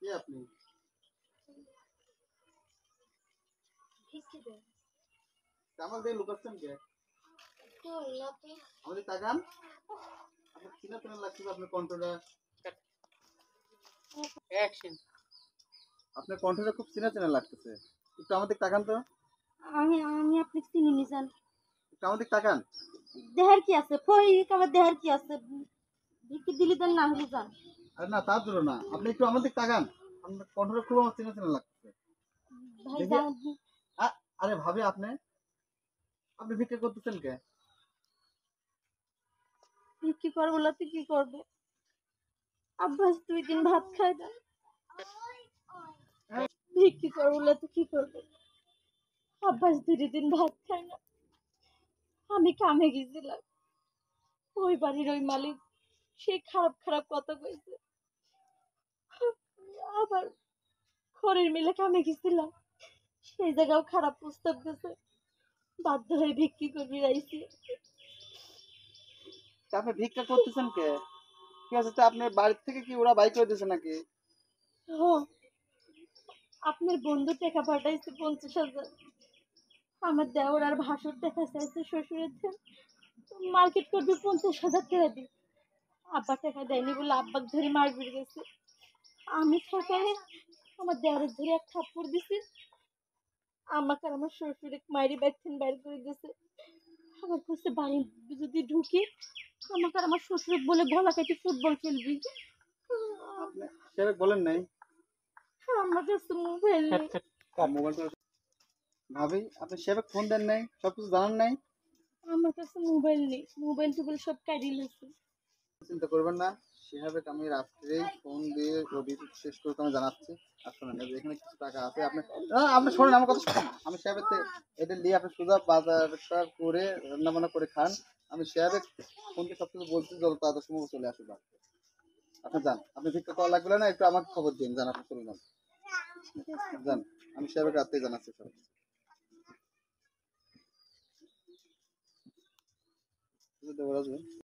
কে আপনি? আমার দিয়ে লুকাচ্ছেন কে? আমাদের তাকান। আপনার চিনা চেনা লাগছে, আপনার কণ্ঠটা। আপনার কণ্ঠটা খুব চিনা চেনা লাগতেছে। একটু আমাদের তাকান তো। আমি আমি আপনাকে চিনি নি জান। একটু আমাদের তাকান। দেহের কি আছে? ফই আমার দেহের কি আছে? ভিকি দিলি দেন না হলে যান। আরে না, তার জন্য না, আপনি একটু আমাদের তাকান। আপনার কণ্ঠটা খুব আমার চেনা চেনা লাগতেছে। ভাই দেখি। যান। আরে ভাবি, আপনি আপনি ভিক্ষা করতেছেন কে? ভিক্ষি করবো না তুই কি করবো? আব্বাস 2 দিন ভাত খায় না। ভিক্ষি করবো না তুই কি করবো? আব্বাস 2 দিন ভাত খায় না। আমি কামে গেছিলাম, ওই বাড়ির ওই মালিক সে খারাপ খারাপ কথা কইছে। আবার খড়ির মিলে কামে গেছিলাম, সেই জায়গাও খারাপ প্রস্তাব দিছে। বাধ্য হয়ে ভিক্ষি করবি আইছি। তা আপনি ভিক্ষা করতেছেন কে? কি আছে, তা আপনার বাড়ি থেকে কি ওরা বাইক করে দিয়েছে নাকি? ও, আপনার বন্ধু টাকা পাঠাইছে 50,000। আমার দেওর আর ভাসুর টাকা চাইছে শ্বশুরের থেকে। মার্কেট করবি 50,000 টাকা দি। আব্বা টাকা দেয়নি বলে আব্বাক ধরে মারবির গেছে। আমি ঠকাই আমার দেওরের ধরে এক থাপ্পড় দিছি। আমাকে আর আমার শ্বশুরে মাইরি ব্যাগথেন বাইর করে দিয়েছে। আমার কাছে বাড়ি যদি ঢুকি, আমাকে আর আমার শ্বশুর বলে গলা কেটে ফুটবল খেলবি। আপনি সেভাবে বলেন নাই। আমার কাছে মোবাইল নেই। মোবাইলটা ভাবি, আপনি সেভাবে ফোন দেন নাই, সবকিছু জানান নাই। আমার কাছে মোবাইল নেই, মোবাইল টোবাইল সব কাটিয়ে লেছে। চিন্তা করবেন না, সেভাবে আমি রাত্রেই ফোন দিয়ে অডিট শেষ করে আমি জানাচ্ছি। আর শোনেন, এই যে এখানে কিছু টাকা আছে, আপনি আপনি শোনেন আমার কথা শোনেন। আমি সেভাবে এটা নিয়ে আপনি সোজা বাজারটা করে রান্না বান্না করে খান। আমি সেভাবে ফোন দিয়ে সবকিছু বলছি, যত তাড়াতাড়ি সম্ভব চলে আসবে। আপনি যান, আপনি ভিক্ষা করা লাগবে না, একটু আমাকে খবর দিন, যান আপনি চলে যান। যান, আমি সেভাবে রাত্রে জানাচ্ছি সব কিছু।